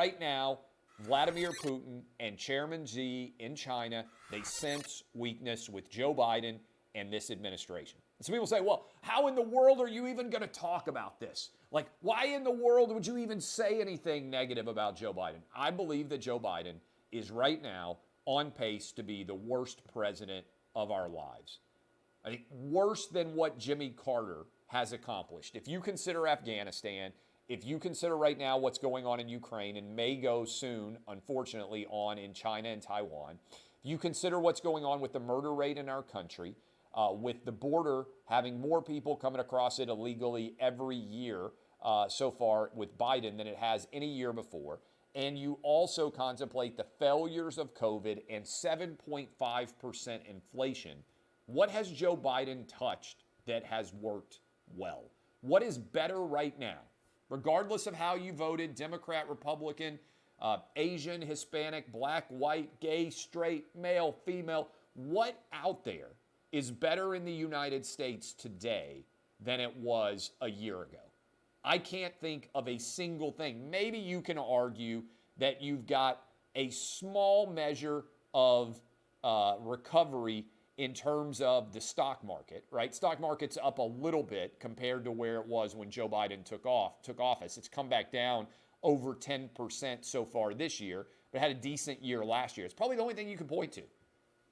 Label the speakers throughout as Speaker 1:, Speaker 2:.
Speaker 1: right now, Vladimir Putin and Chairman Xi in China, they sense weakness with Joe Biden and this administration. And some people say, well, how in the world are you even going to talk about this? Like, why in the world would you even say anything negative about Joe Biden? I believe that Joe Biden is right now on pace to be the worst president of our lives. I think worse than what Jimmy Carter has accomplished. If you consider Afghanistan, if you consider right now what's going on in Ukraine and may go soon, unfortunately, on in China and Taiwan, if you consider what's going on with the murder rate in our country, with the border having more people coming across it illegally every year so far with Biden than it has any year before, and you also contemplate the failures of COVID and 7.5% inflation, what has Joe Biden touched that has worked well? What is better right now? Regardless of how you voted, Democrat, Republican, Asian, Hispanic, black, white, gay, straight, male, female, what out there is better in the United States today than it was a year ago? I can't think of a single thing. Maybe you can argue that you've got a small measure of recovery in terms of the stock market, right? Stock market's up a little bit compared to where it was when Joe Biden took office. It's come back down over 10% so far this year, but had a decent year last year. It's probably the only thing you can point to.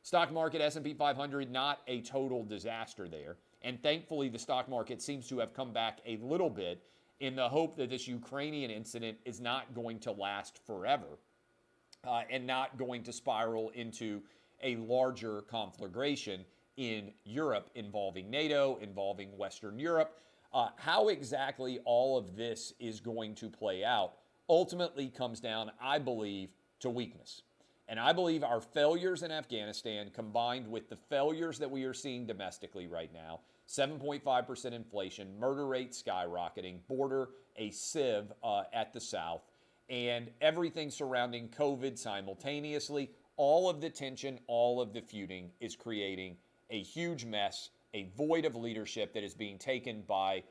Speaker 1: Stock market, S&P 500, not a total disaster there. And thankfully, the stock market seems to have come back a little bit in the hope that this Ukrainian incident is not going to last forever and not going to spiral into a larger conflagration in Europe involving NATO, involving Western Europe. How exactly all of this is going to play out ultimately comes down, I believe, to weakness. And I believe our failures in Afghanistan, combined with the failures that we are seeing domestically right now, 7.5% inflation, murder rate skyrocketing, border a sieve at the south, and everything surrounding COVID simultaneously, all of the tension, all of the feuding is creating a huge mess, a void of leadership that is being taken by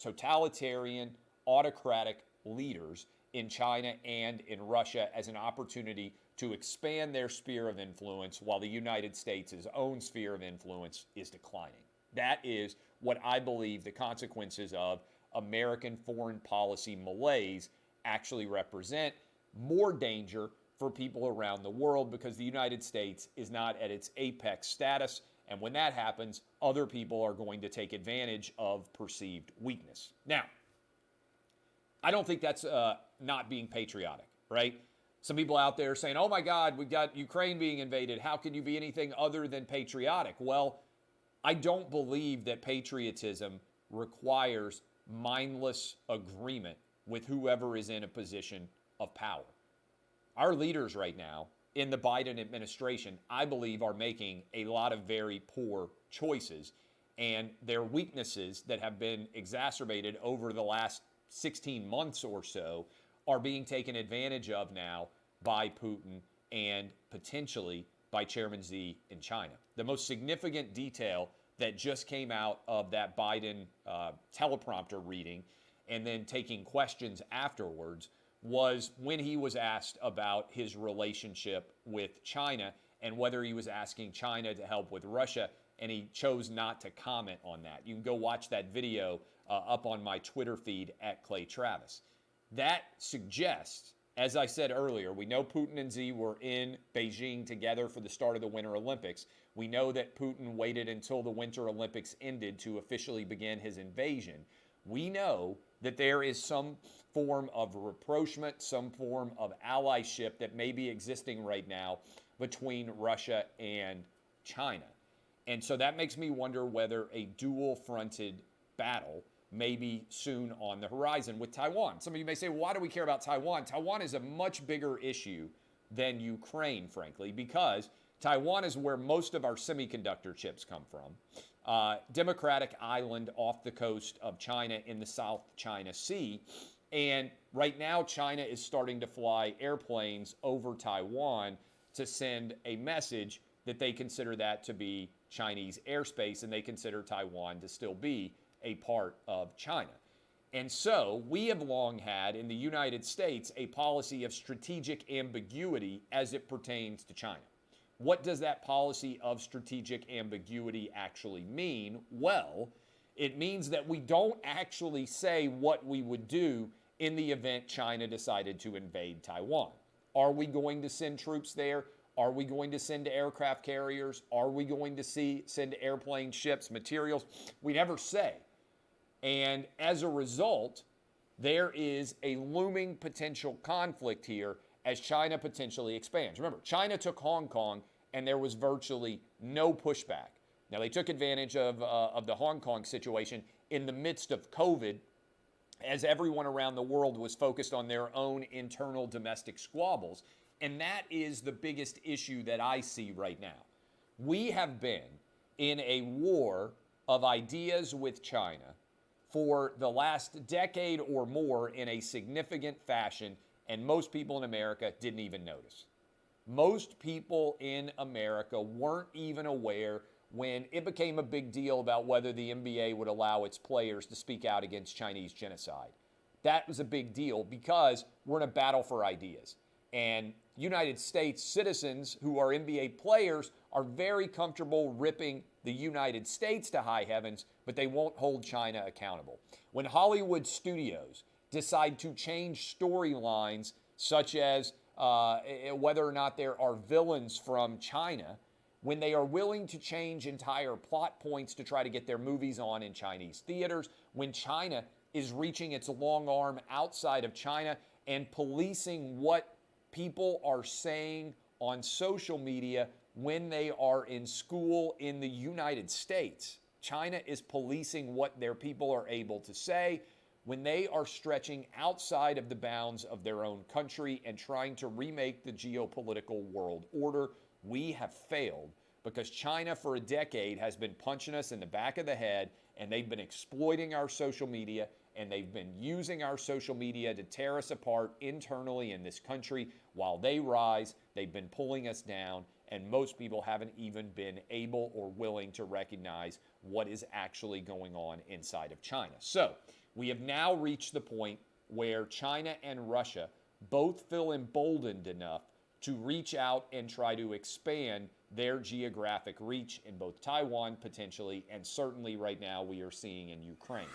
Speaker 1: totalitarian, autocratic leaders in China and in Russia as an opportunity to expand their sphere of influence while the United States' own sphere of influence is declining. That is what I believe the consequences of American foreign policy malaise actually represent. More danger for people around the world because the United States is not at its apex status. And when that happens, other people are going to take advantage of perceived weakness. Now, I don't think that's not being patriotic, right? Some people out there saying, oh my God, we've got Ukraine being invaded. How can you be anything other than patriotic? Well, I don't believe that patriotism requires mindless agreement with whoever is in a position of power. Our leaders right now in the Biden administration, I believe, are making a lot of very poor choices, and their weaknesses that have been exacerbated over the last 16 months or so are being taken advantage of now by Putin and potentially by Chairman Xi in China. The most significant detail that just came out of that Biden teleprompter reading and then taking questions afterwards was when he was asked about his relationship with China and whether he was asking China to help with Russia, and he chose not to comment on that. You can go watch that video up on my Twitter feed at Clay Travis. That suggests, as I said earlier, we know Putin and Xi were in Beijing together for the start of the Winter Olympics. We know that Putin waited until the Winter Olympics ended to officially begin his invasion. We know that there is some form of rapprochement, some form of allyship that may be existing right now between Russia and China. And so that makes me wonder whether a dual-fronted battle may be soon on the horizon with Taiwan. Some of you may say, well, why do we care about Taiwan? Taiwan is a much bigger issue than Ukraine, frankly, because Taiwan is where most of our semiconductor chips come from. Democratic island off the coast of China in the South China Sea. And right now, China is starting to fly airplanes over Taiwan to send a message that they consider that to be Chinese airspace, and they consider Taiwan to still be a part of China. And so we have long had in the United States a policy of strategic ambiguity as it pertains to China. What does that policy of strategic ambiguity actually mean? Well, it means that we don't actually say what we would do in the event China decided to invade Taiwan. Are we going to send troops there? Are we going to send aircraft carriers? Are we going to send airplanes, ships, materials? We never say. And as a result, there is a looming potential conflict here as China potentially expands. Remember, China took Hong Kong and there was virtually no pushback. Now, they took advantage of the Hong Kong situation in the midst of COVID as everyone around the world was focused on their own internal domestic squabbles. And that is the biggest issue that I see right now. We have been in a war of ideas with China for the last decade or more in a significant fashion, and most people in America didn't even notice. Most people in America weren't even aware when it became a big deal about whether the NBA would allow its players to speak out against Chinese genocide. That was a big deal because we're in a battle for ideas. And United States citizens who are NBA players are very comfortable ripping the United States to high heavens, but they won't hold China accountable. When Hollywood studios decide to change storylines, such as whether or not there are villains from China, when they are willing to change entire plot points to try to get their movies on in Chinese theaters, when China is reaching its long arm outside of China and policing what people are saying on social media when they are in school in the United States. China is policing what their people are able to say when they are stretching outside of the bounds of their own country and trying to remake the geopolitical world order. We have failed because China for a decade has been punching us in the back of the head, and they've been exploiting our social media, and they've been using our social media to tear us apart internally in this country. While they rise, they've been pulling us down, and most people haven't even been able or willing to recognize what is actually going on inside of China. So we have now reached the point where China and Russia both feel emboldened enough to reach out and try to expand their geographic reach in both Taiwan potentially, and certainly right now we are seeing in Ukraine.